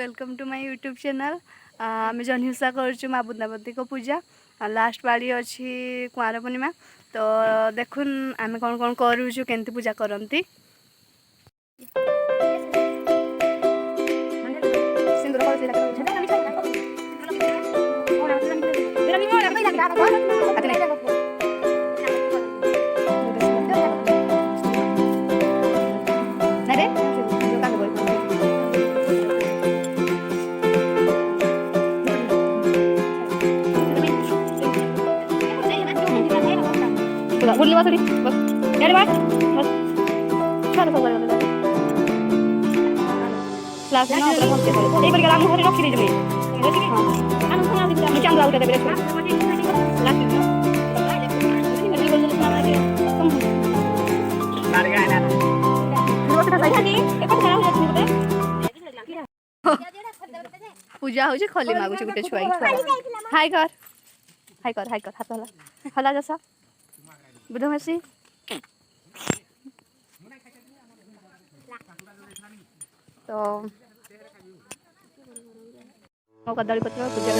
Welcome to my YouTube channel. आम जह्निषा करुँ माँ बुंदावती को पूजा लास्ट पाड़ी अच्छी कुआर पूर्णिमा। तो देखुन आम कौन कौन करूँ केमती पूजा करती। उड़ली बस उड़ी बस यार बात बस छोड़ सब कर दे क्लास ना पूरा होते बोले ए बलगा हम घरे रखी दे जमे रखी हां हम सुना दे मैं चांद उठा दे बेरे लास्ट में नहीं बोल ना मारे कम मार गया ना रोट का सही एक बार खड़ा हो जाती है पूजा हो जे खली मागु छ गुटे छुआई हाय कर हाथ हला हला जसा बुधमासी तो कदली पत्र पूजा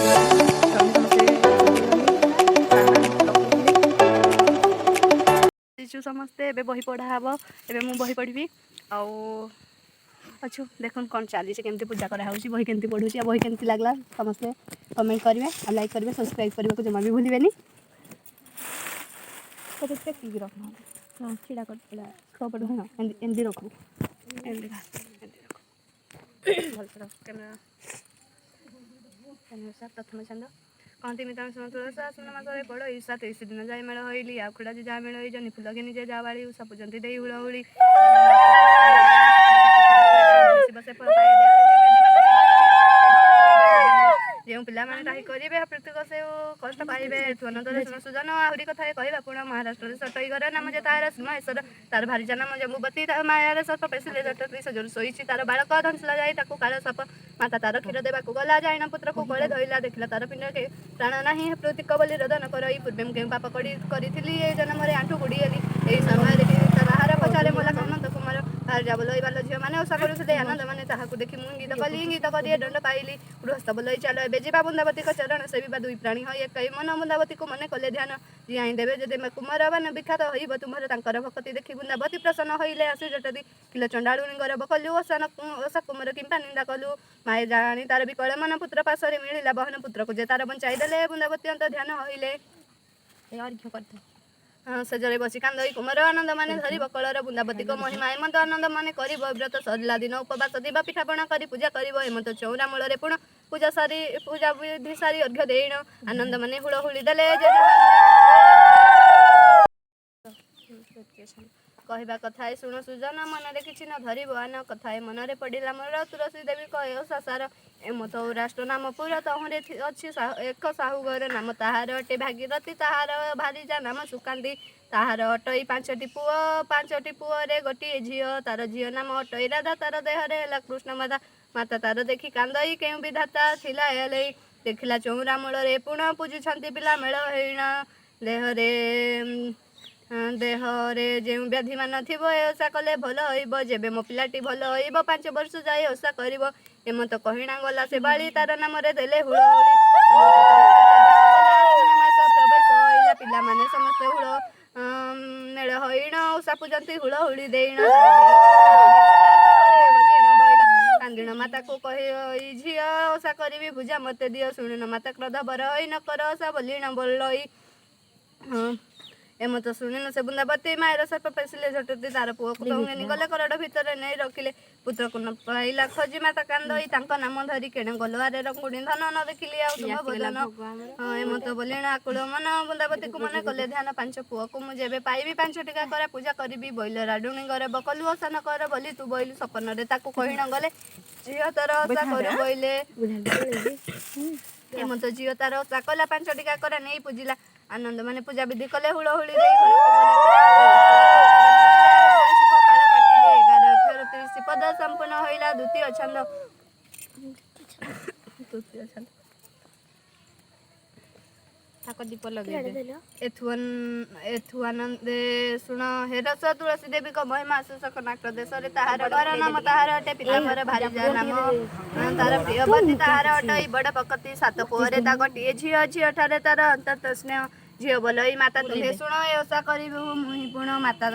समस्ते एबे बही पढ़ा हम एबे मु बही पढ़ी अच्छु देखुन कौन चली केमती पूजा करा बही केमती पढ़ुची बही केमती लगला समस्ते कमेंट करेंगे और लाइक करेंगे सब्सक्राइब करने को जमा भी भूलें। तो रखना हाँ छिड़ा कर खबर हाँ एमडी रखू एमडी कैमरा प्रथम छंद कहती मितान सुन बड़ ईसा 23 दिन जाए मेल हईली आखुड़ा जे जा मेल हई जनी फुल घे निजे जा बाड़ी उषा पूजंती दे हुड़हुड़ी जो पिलाने ताही करेंगे प्रत्येक से कष्ट पाइबे तुनंतर सुजन आहरी कथा कह पुण महाराष्ट्र सटई घर नाम जे तार सिंहेश्वर तार भारीजा नाम जम्बुवती मायार सर्प पेशिले जटी सजोर शोई तार बालक धंसला जाए काल सर्प माता तार क्षीर देवा गला जाए पुत्र को कले धरला देखला तार पिंड के प्राण ना प्रतीक बलि रोदन कर पूर्वे के पाप करी जन्म आंठू बुड़ीगली यही समय बाहर पचारे मोला अनंत कुमार भार्या बोल बाल झील मैंने ओषा करुले आनंद मैंने ताकू देखी मुझ गीत कली गीत कर दंड पाइली गृहस्थ बोल चल ए जीवा बुंदावती को चरण से दुई प्राणी हई एक मन बुंदावती को मन कले ध्यान जियाई देवे जदे कुमार मान विख्यात हईब तुम्हारे तांकर भक्ति देखी बुंदावती प्रसन्न हईले आसी जटदी किल चंडालुनी गरब कलु ओषा कुमार किंपा निंदा कलु माए जाणी तार विकल मन पुत्र पाशरे मिलिला बहन पुत्र को जे तार बंचाई देले बुंदावती अंत ध्यान हईले सजरे बसी कांदई कुमार आनंद माने धरी बकलर बुंदावती को महिमा हेमंत आनंद माने करिब व्रत सरला दिन उपवास दिवा पिठापणा करी पूजा करिब हेमंत चौरा मूल पुण पूजा सारी पूजा विधि सारी अर्घ्य देण आनंद माने हुड़हुड़ी देले कहवा कथाए शुण सुजन मनरे किछि न धरिब आन कथाए मनरे पड़िला मोर तुलसी देवी कहे सासार एमत राष्ट्र नाम पुर तहरे अच्छी एक साहू घर नाम ताहार अटे भागीरथी ताहार भारीजा नाम सुकांती ताहार अटई पांचटी पुओ रे गोटे झील तार झील नाम अटई राधा तार देहरे है कृष्ण माता माता तार देखी कांदई केउ विधाता थिला एले देखिला चौरा मूल पुण पूजुछंती पिला मेल हेण देहरे देहरे जो व्याधि मान थी ओषा कले भल हईब जेबे मो पिलाटी भल हईब 5 वर्ष जाए ओषा कर एमत कहिणा गला से बाड़ी तार नाम देले हुड़हुड़ी प्रवेश हईला पिला माने समस्ते हुड़ मेल हईण ओषा पूजंती हुड़हुड़ी देण कांदिण माता को कही झील ओषा करी पूजा मत दियो शुणुन माता क्रोध बर हई न कर ओषा बोलीण बोलई एमत शुणिन से बुंदावती मायर सर्प पेशिले झटती तार पुओ को तंगेनी गले करड़ भितर नहीं रखिले पुत्र को न पाइला खोजी माता कांदई तांको नाम धरी केणे गलुआरे रंगुणी धन न देखिली आ तुम बदन एमत बोलीण आकुल मन बुंदावती को मन कले ध्यान 5 पुओ को मु जेबे पाइबी 5 टिका करा पूजा करी बैल राडुणी घर बकलु ओषा न कर बोली तू बैलु सपन रे ताकू कहिण गले झील तोर ओषा करू बैले एमत झील तार ओषा कला 5 टिका करा नहीं पूजिला आनंद माने पूजा विधि कले हुड़हुड़ी पद संपूर्ण हईला द्वितीय छंद ଥାକ ଦୀପ ଲଗେଇବେ। ଏଥୁଆନନ୍ଦେ ଶୁଣ ହେ ରସ ତୁଳସୀ ଦେବୀଙ୍କ ମହିମା ଶୋଷକ ନାଟ ଦେଶରେ ତାହାର ଘର ନାମ ତାହାର ଅଟେ ପିତାଙ୍କର ଭାରିଜା ନାମ ତାର ପ୍ରିୟବତୀ ତାହାର ଅଟଇ ବଡ଼ ପକତି ସାତ ପୁଅରେ ତା ଗୋଟିଏ ଝିଅ ଝିଅ ଠାରେ ତାର ଅନ୍ତତ ସ୍ନେହ ଝିଅ ବୋଲଇ ମାତା ତୁମ୍ଭେ ଶୁଣ ଏ ଓଷା କରିବୁ ମୁହିଁ ପୁଣ ମାତା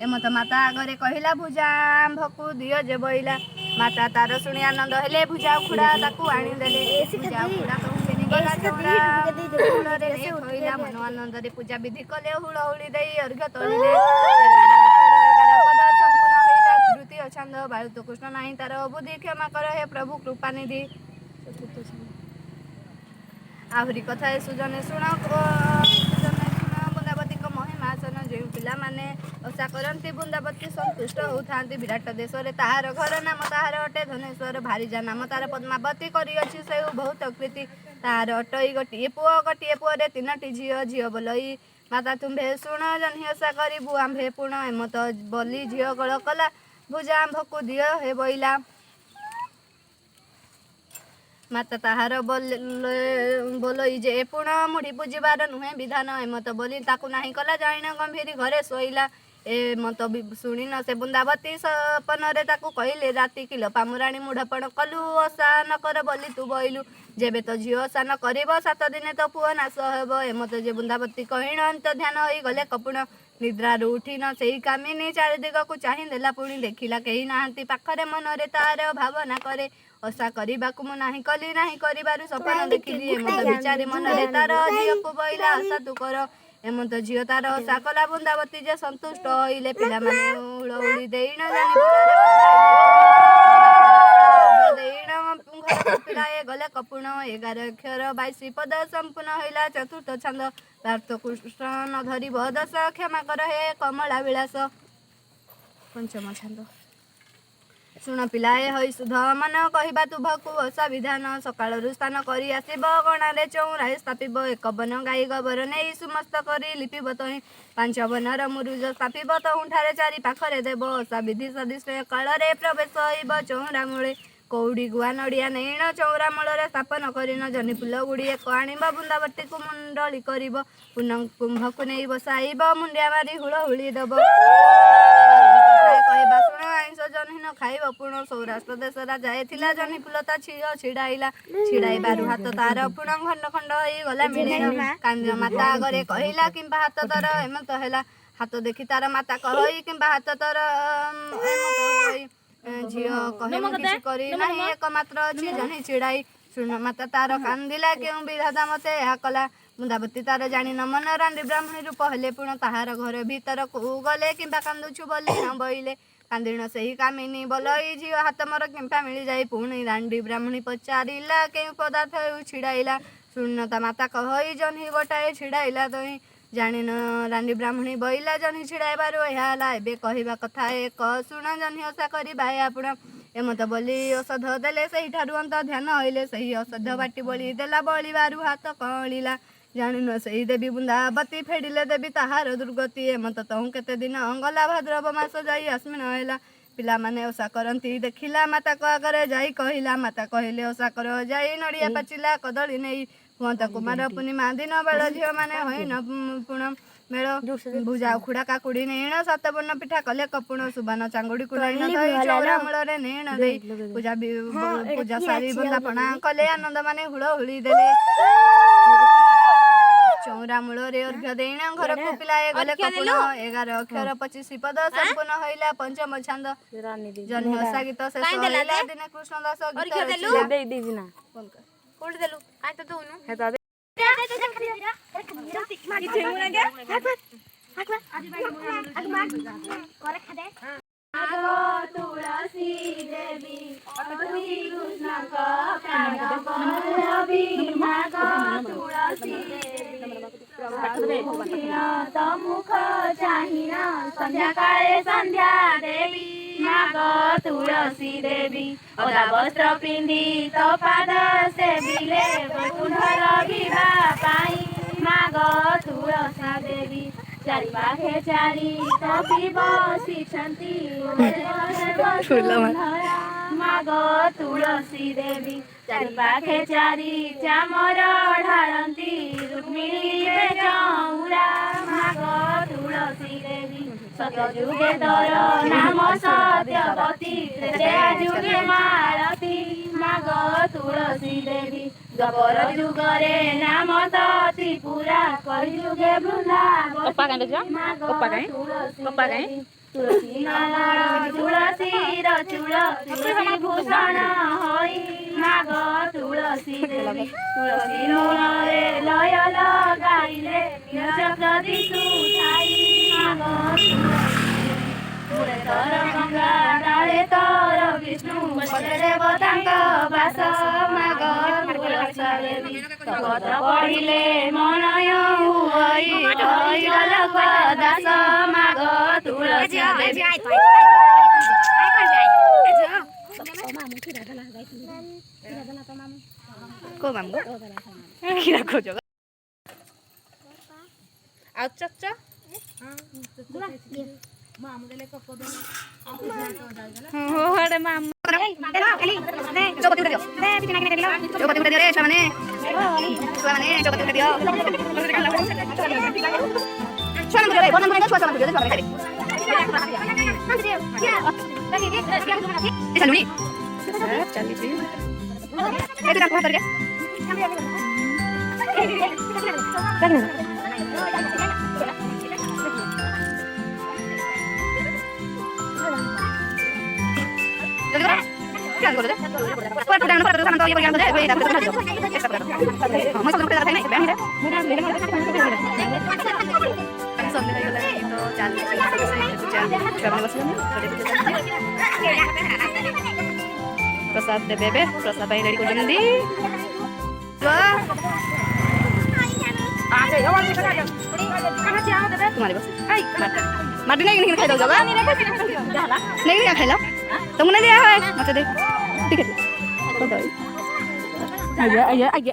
ଏମତ ମାତା ଆଗରେ କହିଲା ଭୁଜା ଆମ୍ଭକୁ ଦିଅ ଯେ ବଇଲା ମାତା ତାର ଶୁଣି ଆନନ୍ଦ ହେଲେ ଭୁଜା ଉଖୁଡ଼ା ତାକୁ ଆଣିଦେଲେ ଭୁଜା ଉଖୁଡ଼ା କହୁଥିନି ଗଲା ଚଉରା କୂଳରେ ନେଇ ଥୋଇଲା ମନ ଆନନ୍ଦରେ ପୂଜା ବିଧି କଲେ ହୁଳହୁଳି ଦେଇ ଅର୍ଘ୍ୟ ତୋଳିଲେ 11 ପଦ ସମ୍ପୂର୍ଣ୍ଣ ହୋଇଲା ତୃତୀୟ ଛନ୍ଦ ବାଳୁତ କୃଷ୍ଣ ନାହିଁ ତାର ବୁଦ୍ଧି କ୍ଷମା କର ହେ ପ୍ରଭୁ କୃପାନିଧି ଆହୁରି କଥା ସୁଜନେ ଶୁଣ ବୃନ୍ଦାବତୀଙ୍କ ମହିମା ଆସନ ଯେଉଁ ପିଲାମାନେ ଓଷା କରନ୍ତି ବୃନ୍ଦାବତୀ ସନ୍ତୁଷ୍ଟ ହେଉଥାନ୍ତି ବିରାଟ ଦେଶରେ ତାହାର ଘର ନାମ ତାହାର ଅଟେ ଧନେଶ୍ୱର ଭାରିଜା ନାମ ତାର ପଦ୍ମାବତୀ କରିଅଛି ସେଉ ବହୁତ କୃତି ତାହାର ଅଟଇ ଗୋଟିଏ ପୁଅରେ 3ଟି ଝିଅ ଝିଅ ବୋଲଇ ମାତା ତୁମ୍ଭେ ଶୁଣ ଜହ୍ନି ଓଷା କରିବୁ ଆମ୍ଭେ ପୁଣ ଏମତ ବୋଲି ଝିଅ ଗଳ କଲା ଭୁଜା ଆମ୍ଭକୁ ଦିଅ ହେ ବଇଲା ମାତା ତାହାର ବୋଲଇ ଯେ ପୁଣ ମୁଢି ପୂଜିବାର ନୁହେଁ ବିଧାନ ଏମତ ବୋଲି ତାକୁ ନାହିଁ କଲା ଜାଣିନ ଗମ୍ଭୀରି ଘରେ ଶୋଇଲା ଏମତ ଶୁଣିନ ସେ ବୃନ୍ଦାବତୀ ସପନରେ ତାକୁ କହିଲେ ରାତି କିଲୋ ପାମୁରାଣୀ ମୁଢପଣ କଲୁ ଓଷା ନ କର ବୋଲି ତୁ ବଇଲୁ ଯେବେ ତ ଝିଅ ଓଷା ନ କରିବ 7 ଦିନେ ତ ପୁଅ ନାଶ ହେବ ଏମତ ଯେ ବୃନ୍ଦାବତୀ କହିଣ ଅନ୍ତ ଧ୍ୟାନ ହୋଇଗଲେ କପୁଣ ନିଦ୍ରାରୁ ଉଠିନ ସେଇ କାମିନୀ ଚାରିଦିଗକୁ ଚାହିଁ ଦେଲା ପୁଣି ଦେଖିଲା କେହି ନାହାନ୍ତି ପାଖରେ ମନରେ ତାର ଭାବନା କରେ ଓଷା କରିବାକୁ ମୁଁ ନାହିଁ କଲି ନାହିଁ କରିବାରୁ ସପନ ଦେଖିଲି ଏମତ ବିଚାରି ମନରେ ତାର ଝିଅକୁ ବଇଲା ଓଷା ତୁ କର ଏମନ୍ତ ଝିଅ ତାର ଓଷା କଲା ବୃନ୍ଦାବତୀ ଯେ ସନ୍ତୁଷ୍ଟ ହୋଇଲେ ପିଲାମାନେ ହୁଳହୁଳି ଦେଇଣ ଘରକୁ ପିଲାଏ ଗଲେ କପୁଣ 11 ଅକ୍ଷର 22 ପଦ ସମ୍ପୂର୍ଣ୍ଣ ହୋଇଲା ଚତୁର୍ଥ ଛନ୍ଦ ପାର୍ଥ କୃଷ୍ଣ ନ ଧରିବ ଦଶ କ୍ଷମା କର ହେ କମଳା ବିଳାସ ପଞ୍ଚମ ଛନ୍ଦ ଶୁଣ ପିଲାଏ ହୋଇ ସୁଧ ମନ କହିବା ତୁଭକୁ ଓଷା ବିଧାନ ସକାଳରୁ ସ୍ନାନ କରି ଆସିବ ଗଣାରେ ଚଉରାଏ ସ୍ଥାପିବ 1 ବନ ଗାଈ ଗୋବର ନେଇ ସୁମସ୍ତ କରି ଲିପିବ ତହିଁ 5 ବନର ମୁରୁଜ ସ୍ଥାପିବ ତହୁଁଠାରେ 4 ପାଖରେ ଦେବ ଓଷା ବିଧି ସଦୃଶ କାଳରେ ପ୍ରବେଶ ହୋଇବ ଚଉରା ମୂଳେ କଉଡ଼ି ଗୁଆ ନଡ଼ିଆ ନେଇଣ ଚଉରା ମୂଳରେ ସ୍ଥାପନ କରିନ ଜହ୍ନି ଫୁଲ ଗୁଡ଼ିଏ ଆଣିବ ବୃନ୍ଦାବତୀକୁ ମୁଣ୍ଡଳି କରିବ କୁମ୍ଭକୁ ନେଇ ବସାଇବ ମୁଣ୍ଡିଆ ମାରି ହୁଳହୁଳି ଦବ କହିବା ଶୁଣ ଆଇଁଷ ଜହ୍ନି ନ ଖାଇବ ପୁଣ ସୌରାଷ୍ଟ୍ର ଦେଶ ରାଜା ଥିଲା ଜହ୍ନି ଫୁଲ ତା ଝିଅ ଛିଡାଇବାରୁ ହାତ ତାର ପୁଣ ଖଣ୍ଡ ଖଣ୍ଡ ହେଇଗଲା ମିଳିନ କାନ୍ଦ ମାତା ଆଗରେ କହିଲା କିମ୍ବା ହାତ ତର ଏମତ ହେଲା ହାତ ଦେଖି ତାର ମାତା କହଇ କିମ୍ବା ହାତ ତର ଏମତ ହୋଇ ଝିଅ କହେ ମୁଁ କିଛି କରି ନାହିଁ ଏକମାତ୍ର ଅଛି ଜହ୍ନି ଛିଡାଇ ଶୁଣ ମାତା ତାର କାନ୍ଦିଲା କେଉଁ ବିଧାତା ମତେ ଏହା କଲା ବୃନ୍ଦାବତୀ ତାର ଜାଣିନ ମନ ରାଣ୍ଡି ବ୍ରାହ୍ମଣୀ ରୂପ ହେଲେ ପୁଣ ତାହାର ଘର ଭିତରକୁ ଗଲେ କିମ୍ବା କାନ୍ଦୁଛୁ ବୋଲି ନ ବଇଲେ କାନ୍ଦିଣ ସେହି କାମିନୀ ବୋଲଇ ଝିଅ ହାତ ମୋର କିମ୍ପା ମିଳିଯାଇ ପୁଣି ରାଣ୍ଡି ବ୍ରାହ୍ମଣୀ ପଚାରିଲା କେଉଁ ପଦାର୍ଥ ଛିଡାଇଲା ଶୁଣିନ ତା ମାତା କହଇ ଜହ୍ନି ଗୋଟାଏ ଛିଡାଇଲା ତହିଁ ଜାଣିନ ରାଣ୍ଡି ବ୍ରାହ୍ମଣୀ ବଇଲା ଜହ୍ନି ଛିଡାଇବାରୁ ଏହା ହେଲା ଏବେ କହିବା କଥା ଏକ ଶୁଣ ଜହ୍ନି ଓଷା କରିବା ଆପଣ ଏମତ ବୋଲି ଔଷଧ ଦେଲେ ସେହିଠାରୁ ଅନ୍ତ ଧ୍ୟାନ ହୋଇଲେ ସେହି ଔଷଧ ବାଟି ବଳି ଦେଲା ବଳିବାରୁ ହାତ କଳିଲା ଜାଣିନ ସେହି ଦେବୀ ବୃନ୍ଦାବତୀ ଫେରିଲେ ଦେବୀ ତାହାର ଦୁର୍ଗତି ଏମତ ତହୁଁ କେତେ ଦିନ ଗଲା ଭାଦ୍ରବ ମାସ ଯାଇ ଆଶ୍ମିନ ହେଲା ପିଲାମାନେ ଓଷା କରନ୍ତି ଦେଖିଲା ମାତାଙ୍କ ଆଗରେ ଯାଇ କହିଲା ମାତା କହିଲେ ଓଷା କର ଯାଇ ନଡ଼ିଆ ପାଚିଲା କଦଳୀ ନେଇ ହୁଅନ୍ତା କୁମାର ପୂର୍ଣ୍ଣିମା ଦିନ ବେଳ ଝିଅମାନେ ହୋଇନ ପୁଣ ମେଳ ଭୁଜା ଉଖୁଡ଼ା କାକୁଡ଼ି ନେଇଣ 7 ବର୍ଣ୍ଣ ପିଠା କଲେ କପୁଣ ସୁବାନ ଚାଙ୍ଗୁଡିକୁ ନେଇଣ ଧରି ଚଉରା ମୂଳରେ ନେଇଣ ଦେଇ ପୂଜା ସାରି ବନ୍ଦାପଣା କଲେ ଆନନ୍ଦ ମାନେ ହୁଳହୁଳି ଦେଲେ ଚଉରା ମୂଳରେ ଅର୍ଘ୍ୟ ଦେଇଣ ଘରକୁ ପିଲାଏ ଗଲେ କପୁଣ 11 ଅକ୍ଷର 25 ପଦ ସମ୍ପୂର୍ଣ୍ଣ ହୋଇଲା ପଞ୍ଚମ ଛନ୍ଦ ଜହ୍ନି ଓଷା ଗୀତ ଶେଷ ହେଲା ଦିନେ କୃଷ୍ଣ ଦାସ ଗୀତ ତୁଳସୀ ଦେବୀ ମୁଖ ଚାହିଁନ ସନ୍ଧ୍ୟା କାଳେ ସନ୍ଧ୍ୟା ଦେବୀ ମାଗ ତୁଳସୀ ଦେବୀ ଅଦା ବସ୍ତ୍ର ପିନ୍ଧି ତ ପାଦ ସେବିଲେ ବୈକୁଣ୍ଠର ବିଭା ପାଇଁ ମାଗ ତୁଳସୀ ଦେବୀ ଚାରି ପାଖେ ଚାରି କପି ବସିଛନ୍ତି ମାଗ ତୁଳସୀ ଦେବୀ ଚାରି ପାଖେ ଚାରି ଚାମର ଢାଳନ୍ତି ରୁକ୍ମିଣୀ चौरा माग तुलसी देवी सत्य जुगे तोर नाम सत्यवती त्रेता जुगे मालती माग तुलसी देवी द्वापर जुगरे नाम त्रिपुरा कलि जुगे वृंदावती माग तुलसी देवी तुलसी नमन तुलसीर चूल तुलसी भूषण होई माग तुलसी देवी तुलसी रे लय लगाइले जगदी सुधाई माग तुलसी तर गंगा डाले तर विष्णु देवतांक बास माग तुलसी देवी पत्र पढ़िले मनय हुई लोक दास माग तुलसी देवी को मामू किरा खोजो आउ चच्चा मामू देले कप दे हो हडे मामू चोपती उठे दियो ले पिछना के दियो चोपती उठे दियो रे छमाने चोपती उठे दियो छमाने रे बोलन बोलन छुआ छमाने दियो छमाने खाली ए चलुनी चली छी ए तू को कर क्या बोल रहे पर पुराना पर सामान तो ये बयान दे वही तब तो ऐसा कर मैं सब कर रहा है नहीं बहन है संदेह हो गया तो चल पूजा बस प्रसाद दे बेबे प्रसाद भाई रेडी कर जल्दी तुम्हारे बस माटी नहीं खाई दो जगह नहीं खाई लो तुम नहीं दिया है मत दे ठीक है आइए आइए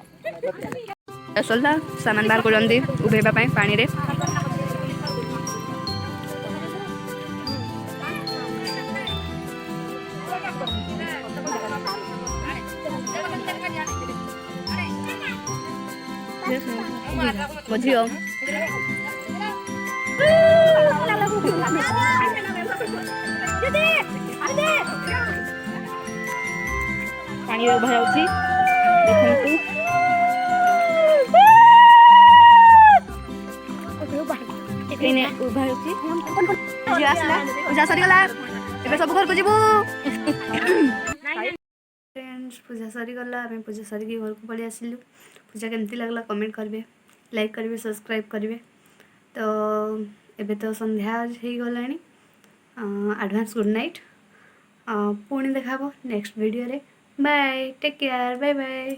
सोल्ला सामान बाहर करंदी उभेबा पई पानी रे मझियो पानी उभा जाउची देखंतु एने उभा जाउची जी आसला पूजा सरी गला एबे सब घर को जीवु फ्रेंड्स पूजा सरी गला मैं पूजा सरी के घर को पड़ी आसिलु पूजा केमती लगला कमेंट करबे लाइक करबे सब्सक्राइब करबे तो एबे तो संध्या हो गलानी एडवांस गुड नाइट पुणी देखा नेक्स्ट वीडियो रे bye take care bye bye.